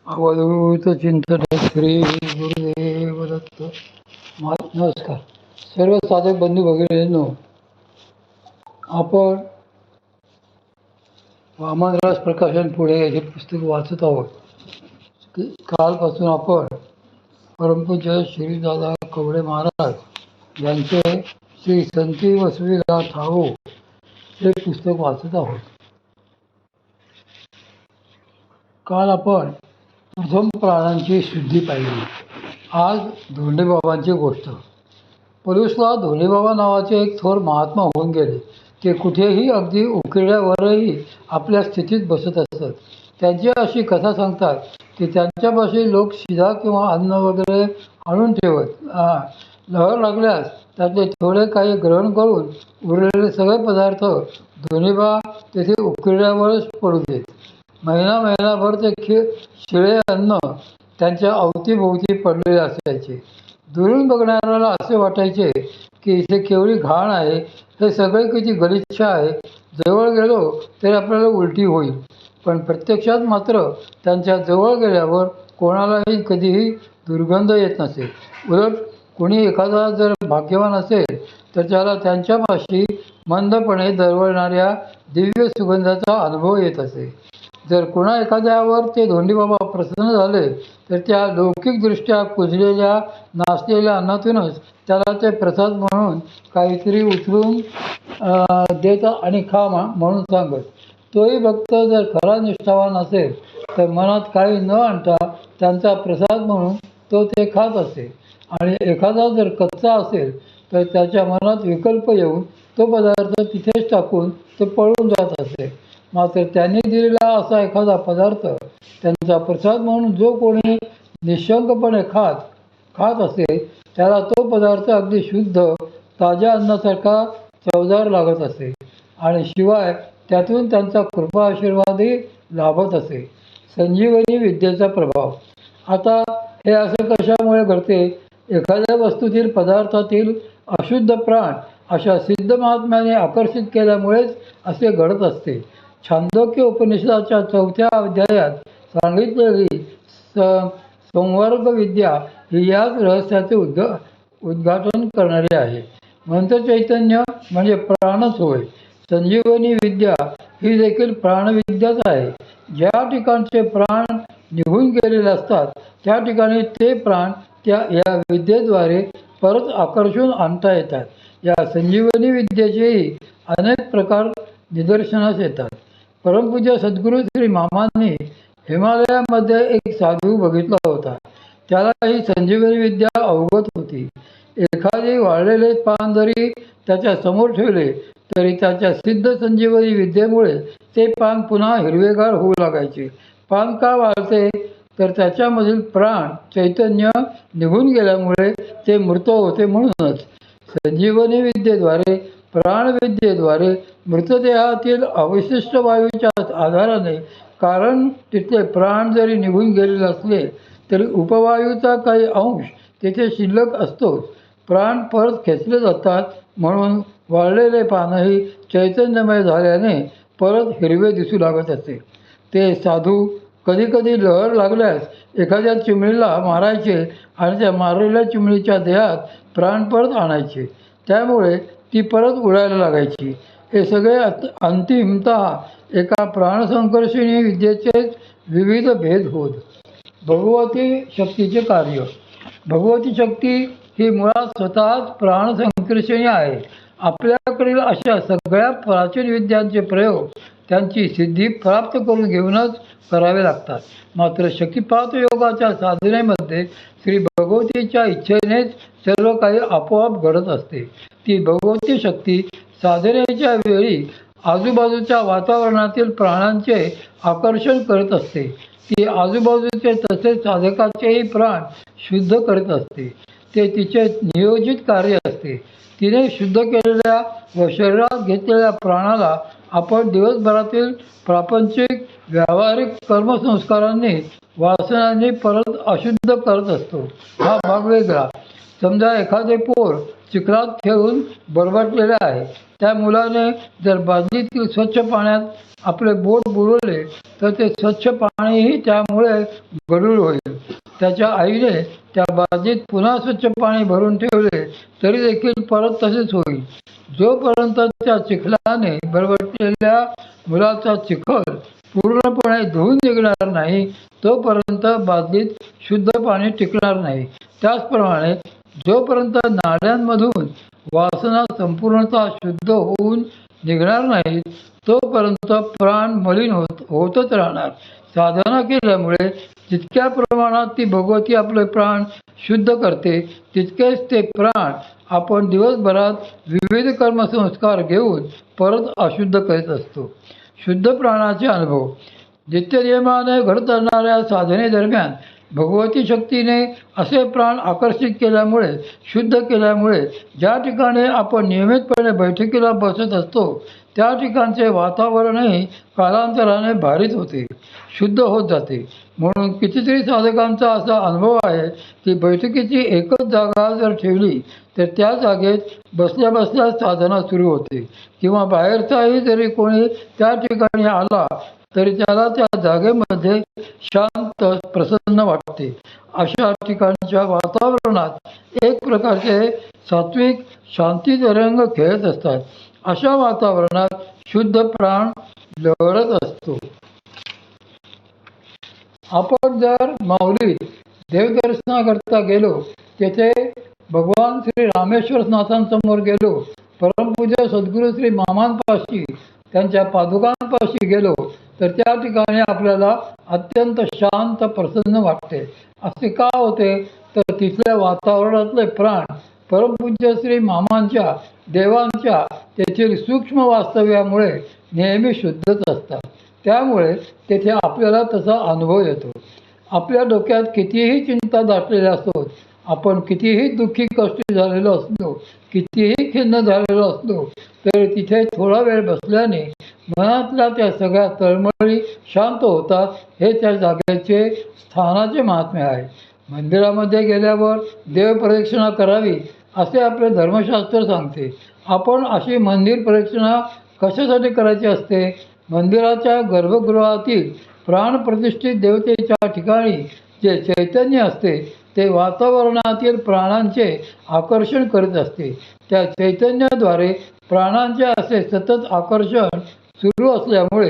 अवधूत चिंतन श्री गुरुदेव दत्त. नमस्कार सर्व साधक बंधू भगिनींनो, आपण वामनराज प्रकाशन पुढे हे पुस्तक वाचत आहोत. कालपासून आपण परमपूज्य श्रीदादा कवडे महाराज यांचे श्री संती वसवीला ठावो हे पुस्तक वाचत आहोत. काल आपण प्रथम प्राणांची शुद्धी पाहिली. आज धोंडेबाबांची गोष्ट. पलूसला धोंडेबाबा नावाचे एक थोर महात्मा होऊन गेले. ते कुठेही अगदी उकिरड्यावरही आपल्या स्थितीत बसत असत. त्यांची अशी कथा सांगतात की त्यांच्यापाशी लोक शिधा किंवा अन्न वगैरे आणून ठेवत. लहर लागल्यास त्यातले थोडे काही ग्रहण करून उरलेले सगळे पदार्थ धोंडेबा तेथे उकिरड्यावरच पडू देत. महिनाभर ते शिळे अन्न त्यांच्या अवतीभोवती पडलेले असायचे. दुरून बघणाऱ्याला असे वाटायचे की इथे केवढी घाण आहे, हे सगळे किती गलिच्छ आहे, जवळ गेलो तरी आपल्याला उलटी होईल. पण प्रत्यक्षात मात्र त्यांच्या जवळ गेल्यावर कोणालाही कधीही दुर्गंध येत नसे. उलट कोणी एखादा जर भाग्यवान असेल तर त्याला त्यांच्यापाशी मंदपणे दरवळणाऱ्या दिव्य सुगंधाचा अनुभव येत असे. जर कुणा एखाद्यावर ते धोंडेबाबा प्रसन्न झाले तर त्या लौकिकदृष्ट्या कुजलेल्या नासलेल्या अन्नातूनच त्याला ते प्रसाद म्हणून काहीतरी उचलून देत आणि खा म्हणून सांगत. तोही भक्त जर खरा निष्ठावान असेल तर मनात काही न आणता त्यांचा प्रसाद म्हणून तो ते खात असे. आणि एखादा जर कच्चा असेल तर त्याच्या मनात विकल्प येऊन तो पदार्थ तिथेच टाकून तो पळून जात असे. मात्र त्यांनी दिलेला असा एखादा पदार्थ त्यांचा प्रसाद म्हणून जो कोणी निशंकपणे खात असेल त्याला तो पदार्थ अगदी शुद्ध ताज्या अन्नासारखा चवदार लागत असे आणि शिवाय त्यातून त्यांचा कृपा आशीर्वादही लाभत असे. संजीवनी विद्येचा प्रभाव. आता हे असं कशामुळे घडते? एखाद्या वस्तूतील पदार्थातील अशुद्ध प्राण अशा सिद्ध महात्म्याने आकर्षित केल्यामुळेच असे घडत असते. छांदोग्य उपनिषदाच्या 4थ्या अध्यायात सांगितलेली संवर्ग विद्या ही याच रहस्याचे उद्घाटन करणारी आहे. मंत्र चैतन्य म्हणजे प्राणच होय. संजीवनी विद्या ही देखील प्राणविद्याच आहे. ज्या ठिकाणचे प्राण निघून गेलेले असतात त्या ठिकाणी ते प्राण या विद्येद्वारे परत आकर्षून आणता येतात. या संजीवनी विद्येचेही अनेक प्रकार निदर्शनास येतात. परमपूज्य सद्गुरू श्री मामांनी हिमालयामध्ये एक साधू बघितला होता. त्याला ही संजीवनी विद्या अवगत होती. एखादे वाळलेले पान जरी त्याच्या समोर ठेवले तरी त्याच्या सिद्ध संजीवनी विद्येमुळे ते पान पुन्हा हिरवेगार होऊ लागायचे. पान का वाळते तर त्याच्यामधील प्राण चैतन्य निघून गेल्यामुळे ते मृत होते. म्हणूनच संजीवनी विद्येद्वारे प्राणविद्येद्वारे मृतदेहातील अवशिष्ट वायूच्या आधाराने, कारण तिथले प्राण जरी निघून गेलेले असले तरी उपवायूचा काही अंश तेथे शिल्लक असतोच. प्राण परत खेचले जातात. म्हणून वाळलेले पानही चैतन्यमय झाल्याने परत हिरवे दिसू लागत असे. ते साधू कधीकधी लहर लागल्यास एखाद्या चिमणीला मारायचे आणि त्या मारलेल्या चिमणीच्या देहात प्राण परत आणायचे. त्यामुळे ती परत उडायला लागायची. हे सगळे अंतिमतः एका प्राणसंकर्षणी विद्येचेच विविध भेद होत. भगवती शक्तीचे कार्य. भगवती शक्ती ही मुळात स्वतःच प्राणसंकर्षणी आहे. आपल्याकडील अशा सगळ्या प्राचीन विद्यांचे प्रयोग त्यांची सिद्धी प्राप्त करून घेऊनच करावे लागतात. मात्र शक्तिपात योगाच्या साधनेमध्ये श्री भगवतीच्या इच्छेनेच सर्व काही आपोआप घडत असते. ती भगवती शक्ती साधनेच्या वेळी आजूबाजूच्या वातावरणातील प्राणांचे आकर्षण करत असते. ती आजूबाजूचे तसेच साधकाचेही प्राण शुद्ध करत असते. ते तिचे नियोजित कार्य असते. तिने शुद्ध केलेल्या व शरीरात घेतलेल्या प्राणाला आपण दिवसभरातील प्रापंचिक व्यावहारिक कर्मसंस्कारांनी वासनांनी परत अशुद्ध करत असतो. हा भाग वेगळा. समजा एखादे पोर चिखलात खेळून बरबटलेले आहे. त्या मुलाने जर बादलीतील स्वच्छ पाण्यात आपले बोट बुडवले तर ते स्वच्छ पाणीही त्यामुळे गढूळ होईल. त्याच्या आईने त्या बादलीत पुन्हा स्वच्छ पाणी भरून ठेवले तरी देखील परत तसेच होईल. जोपर्यंत त्या चिखलाने बरबटलेल्या मुलाचा चिखल पूर्णपणे धुवून निघणार नाही तोपर्यंत बादलीत शुद्ध पाणी टिकणार नाही. त्याचप्रमाणे जोपर्यंत नाड्यांमधून वासना संपूर्णतः शुद्ध होऊन निघणार नाहीत तोपर्यंत प्राण मलिन होतच राहणार. साधना केल्यामुळे जितक्या प्रमाणात ती भगवती आपले प्राण शुद्ध करते तितकेच ते प्राण आपण दिवसभरात विविध कर्मसंस्कार घेऊन परत अशुद्ध करीत असतो. शुद्ध प्राणाचे अनुभव. नित्यनियमाने घडत चालणाऱ्या साधनेदरम्यान भगवती शक्तीने असे प्राण आकर्षित केल्यामुळे शुद्ध केल्यामुळे ज्या ठिकाणी आपण नियमितपणे बैठकीला बसत असतो त्या ठिकाणचे वातावरणही कालांतराने भारित होते, शुद्ध होत जाते. म्हणून कितीतरी साधकांचा असा अनुभव आहे की बैठकीची एकच जागा जर ठेवली तर त्या जागेत बसल्या बसल्या साधना सुरू होते किंवा बाहेरचाही जरी कोणी त्या ठिकाणी आला तरी त्याला त्या जागेमध्ये शांत प्रसन्न वाटते. अशा ठिकाणच्या वातावरणात एक प्रकारचे सात्विक शांती तरंग खेळत असतात. अशा वातावरणात शुद्ध प्राण लहरत असतो. आपण जर माऊलीत देवदर्शनाकरता गेलो, तेथे भगवान श्री रामेश्वरनाथांसमोर गेलो, परमपूज्य सद्गुरू श्री मामांपाशी त्यांच्या पादुकांपाशी गेलो तर त्या ठिकाणी आपल्याला अत्यंत शांत प्रसन्न वाटते. असे का होते तर तिथल्या वातावरणातले प्राण परमपूज्य श्री मामांच्या देवांच्या तेथील सूक्ष्म वास्तव्यामुळे नेहमी शुद्धच असतात. त्यामुळे तेथे आपल्याला तसा अनुभव येतो. आपल्या डोक्यात कितीही चिंता दाटलेल्या असतो, आपण कितीही दुःखी कष्टी झालेलो असलो, कितीही खिन्न झालेलो असलो तरी तिथे थोडा वेळ बसल्याने मनातल्या त्या सगळ्या तळमळी शांत होतात. हे त्या जागेचे स्थानाचे महात्म्य आहे. मंदिरामध्ये गेल्यावर देवप्रदक्षिणा करावी असे आपले धर्मशास्त्र सांगते. आपण अशी मंदिर प्रदक्षिणा कशासाठी करायची असते? मंदिराच्या गर्भगृहातील प्राणप्रतिष्ठित देवतेच्या ठिकाणी जे चैतन्य असते ते वातावरणातील प्राणांचे आकर्षण करीत असते. त्या चैतन्याद्वारे प्राणांचे असे सतत आकर्षण सुरू असल्यामुळे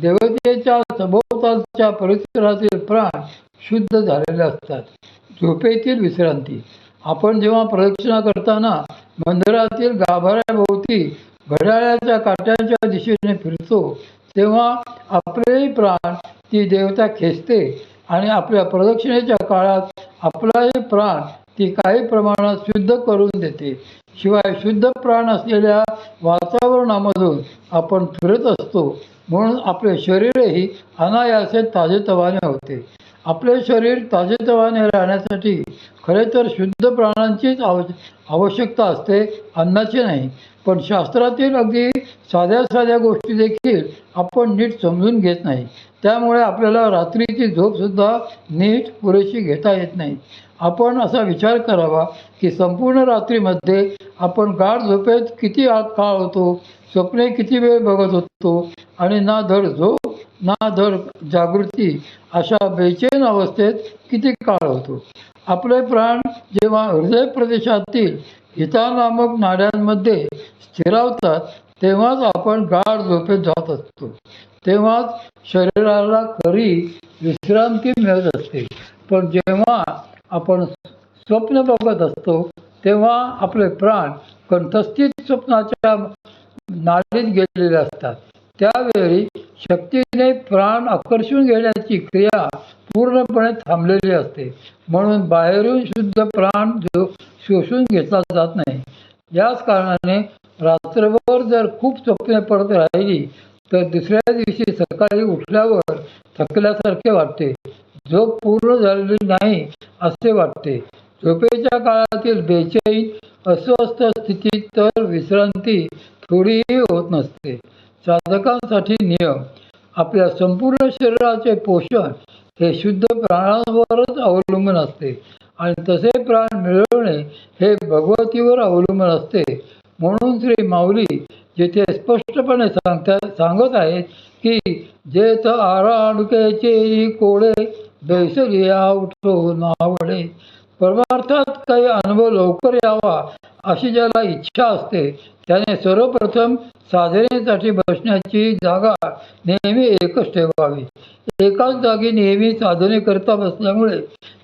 देवतेच्या सभोवतालच्या परिसरातील प्राण शुद्ध झालेले असतात. झोपेतील विश्रांती. आपण जेव्हा प्रदक्षिणा करताना मंदिरातील गाभाऱ्याभोवती घड्याळाच्या काट्यांच्या दिशेने फिरतो तेव्हा आपलेही प्राण ती देवता खेचते आणि आपल्या प्रदक्षिणेच्या काळात आपलाही प्राण ती काही प्रमाणात शुद्ध करून देते. शिवाय शुद्ध प्राण असलेल्या वातावरणामधून आपण फिरत असतो म्हणून आपले शरीरही अनायासे ताजेतवाने होते. आपले शरीर ताजेतवाने राहण्यासाठी खरे तर शुद्ध प्राणांचीच आवश्यकता असते, अन्नाची नाही. पण शास्त्रातील अगदी साध्या साध्या गोष्टी देखील आपण नीट समजून घेत नाही. त्यामुळे आपल्याला रात्रीची झोपसुद्धा नीट पुरेशी घेता येत नाही. आपण असा विचार करावा की संपूर्ण रात्रीमध्ये आपण गाढ झोपेत किती काळ होतो, स्वप्ने किती वेळ बघत होतो आणि ना धड झोप ना धड जागृती अशा बेचैन अवस्थेत किती काळ होतो. आपले प्राण जेव्हा हृदय प्रदेशातील हिता नामक नाड्यांमध्ये स्थिरावतात तेव्हाच आपण गाढ झोपेत जात असतो. तेव्हाच शरीराला खरी विश्रांती मिळत असते. पण जेव्हा आपण स्वप्न बघत असतो तेव्हा आपले प्राण कंठस्थित स्वप्नाच्या नाडीत गेलेले असतात. त्यावेळी शक्तीने प्राण आकर्षून घेण्याची क्रिया पूर्णपणे थांबलेली असते. म्हणून बाहेरून शुद्ध प्राण शोषून घेतला जात नाही. याच कारणाने रात्रभर जर खूप स्वप्ने पडत राहिली तर दुसऱ्या दिवशी सकाळी उठल्यावर थकल्यासारखे वाटते, झोप पूर्ण झालेली नाही असे वाटते. झोपेच्या काळातील बेचैन अस्वस्थ स्थितीत तर विश्रांती थोडीही होत नसते. साधकांसाठी नियम. आपल्या संपूर्ण शरीराचे पोषण हे शुद्ध प्राणांवरच अवलंबून असते. आणि तसे प्राण मिळवणे हे भगवतीवर अवलंबून असते. म्हणून श्री माऊली जेथे स्पष्टपणे सांगत आहेत की जेथ आराणुकेचे कोडे बैसलिया उठो नावडे. परमार्थात काही अनुभव लवकर यावा अशी ज्याला इच्छा असते त्याने सर्वप्रथम साधनेसाठी बसण्याची जागा नेहमी एकच ठेवावी. एकाच जागी नेहमी साधने करता बसल्यामुळे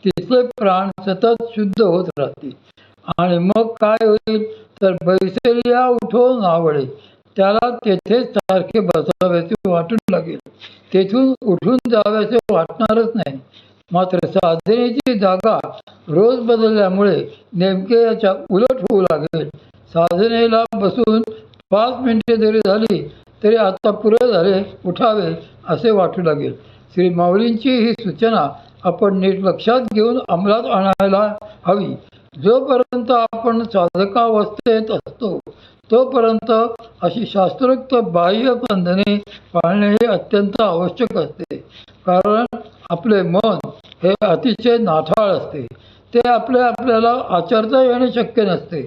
तिथले प्राण सतत शुद्ध होत राहतील. आणि मग काय होईल तर बैसलिया उठो नावडे. त्याला तेथेच सारखे बसावेसे वाटून लागेल. तेथून उठून जावेसे वाटणारच नाही. मात्र साधनेची जागा रोज बदलल्यामुळे नेमके याच्या उलट होऊ लागेल. साधनेला बसून 5 मिनिटे जरी झाली तरी आता पुरे झाले, उठावे असे वाटू लागेल. श्री माऊलींची ही सूचना आपण नीट लक्षात घेऊन अंमलात आणायला हवी. जोपर्यंत आपण साधकावस्थेत असतो तोपर्यंत अशी शास्त्रोक्त बाह्य बंधने पाळणे हे अत्यंत आवश्यक असते. कारण आपले मन हे अतिशय नाठाळ असते. ते आपल्याला आचरता येणे शक्य नसते.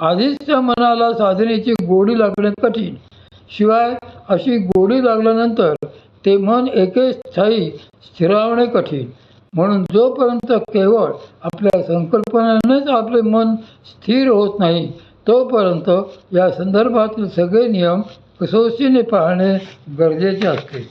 आधीच त्या मनाला साधनेची गोडी लागणे कठीण. शिवाय अशी गोडी लागल्यानंतर ते मन एके स्थायी स्थिरावणे कठीण. म्हणून जोपर्यंत केवळ आपल्या संकल्पनेनेच आपले मन स्थिर होत नाही तोपर्यंत या संदर्भातील सगळे नियम कसोशीने पाळणे गरजेचे असते.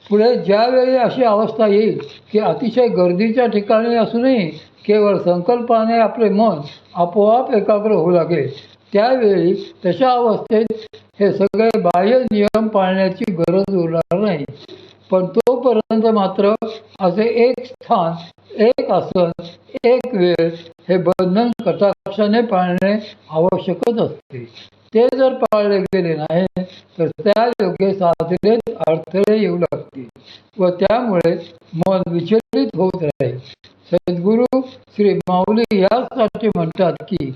पुढे ज्यावेळी अशी अवस्था येईल की अतिशय गर्दीच्या ठिकाणी असूनही केवळ संकल्पाने आपले मन आपोआप एकाग्र होऊ लागेल, त्यावेळी तशा अवस्थेत हे सगळे बाह्य नियम पाळण्याची गरज उरणार नाही. पण तोपर्यंत मात्र असे एक स्थान, एक आसन, एक वेळ हे बंधन कटाक्षाने पाळणे आवश्यकच असते. ते जर पाळले गेले नाही तर त्या योग्य साधनेत अडथळे येऊ लागतील व त्यामुळे मन विचलित होत राहील. सद्गुरू श्री माऊली यासाठी म्हणतात की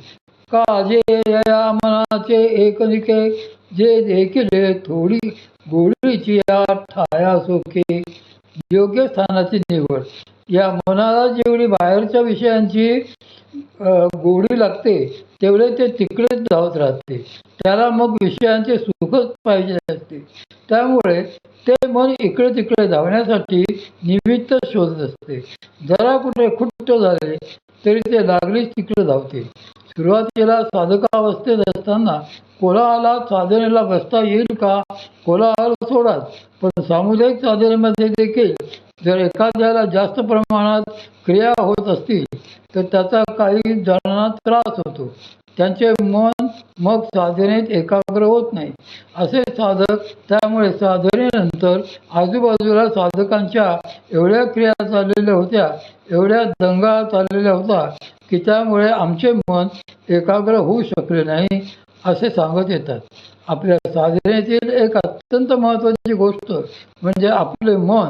काजे या मनाचे एकनिके जे देखील थोडी गोडीची या ठाया सोखे. योग्य स्थानाची निवड. या मनाला जेवढी बाहेरच्या विषयांची गोडी लागते तेवढे ते तिकडेच धावत राहते. त्याला मग विषयांचे सुखच पाहिजे असते. त्यामुळे ते मन इकडे तिकडे धावण्यासाठी निमित्त शोधत असते. जरा कुठे खुट्ट झाले तरी ते लागलीच तिकडे धावते. सुरुवातीला साधकावस्थेत असताना कोलाहलात साधनेला बसता येईल का? कोलाहल सोडाच, पण सामुदायिक साधनेमध्ये देखील जर एखाद्याला जास्त प्रमाणात क्रिया होत असतील तर त्याचा काही जणांना त्रास होतो. त्यांचे मन मग साधनेत एकाग्र होत नाही. असे साधक त्यामुळे साधनेनंतर आजूबाजूला साधकांच्या एवढ्या क्रिया चाललेल्या होत्या, एवढ्या दंगा चाललेल्या होता की त्यामुळे आमचे मन एकाग्र होऊ शकले नाही असे सांगत येतात. आपल्या साधनेतील एक अत्यंत महत्त्वाची गोष्ट म्हणजे आपले मन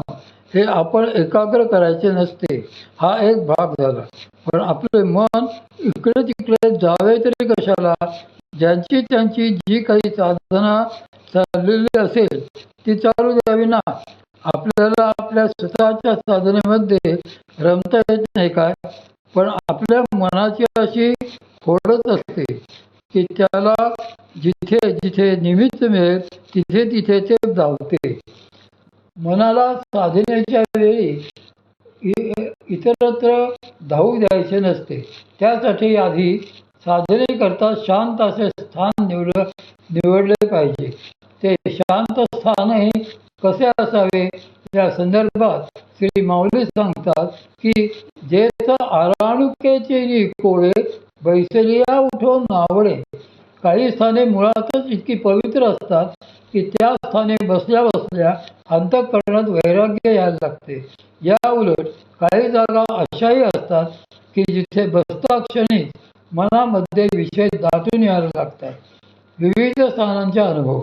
हे आपण एकाग्र करायचे नसते. हा एक भाग झाला. पण आपले मन इकडे तिकडे जावे तरी कशाला? ज्यांची त्यांची जी काही साधना चाललेली असेल ती चालू द्यावी ना. आपल्याला आपल्या स्वतःच्या साधनेमध्ये रमता येत नाही काय? पण आपल्या मनाची अशी फोडत असते की त्याला जिथे जिथे निमित्त मिळेल तिथे तिथे ते धावते. मनाला साधनेच्या वेळी इतरत्र धावू द्यायचे नसते. त्यासाठी आधी साधनेकरता शांत असे स्थान निवडले पाहिजे. ते शांत स्थानही कसे असावे या संदर्भात श्री माऊली सांगतात की जेथ आराणुकेची कोळे बैसलिया उठो नावडे. काही स्थाने मुळातच इतकी पवित्र असतात की त्या स्थानी बसल्या बसल्या अंतःकरणात वैराग्य यायला लागते. या उलट काही जागा अशाही असतात की जिथे बसता क्षणी मनामध्ये विषय दाटून यायला लागतात. विविध स्थानांचे अनुभव.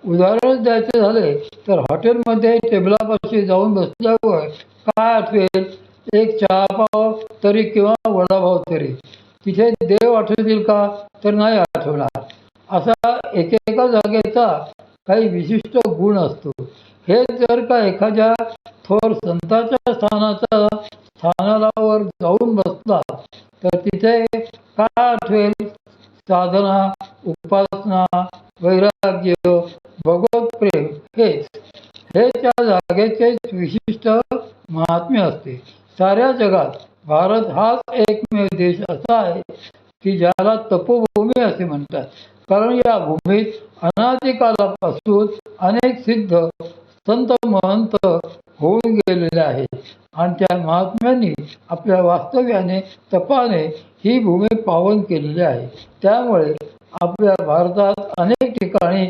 उदाहरण द्यायचे झाले तर हॉटेलमध्ये टेबलापाशी जाऊन बसल्यावर काय आठवेल? एक चहापाव तरी किंवा वडापाव तरी. तिथे देव आठवतील का? तर नाही आठवणार. असा एकेका जागेचा काही विशिष्ट गुण असतो. हे जर का एखाद्या थोर संतांच्या स्थानाचा स्थानाला वर जाऊन बसला तर तिथे काय आठवेल? साधना, उपासना, वैराग्य, भगवत प्रेम हे त्या जागेचे विशिष्ट महात्म्य असते. साऱ्या जगात भारत हाच एकमेव देश असा आहे की ज्याला तपोभूमी असे म्हणतात. कारण या भूमीत अनादिकालापासून अनेक सिद्ध संत महंत होऊन गेलेले आहेत आणि त्या महात्म्यांनी आपल्या वास्तव्याने तपाने ही भूमी पावन केलेली आहे. त्यामुळे आपल्या भारतात अनेक ठिकाणी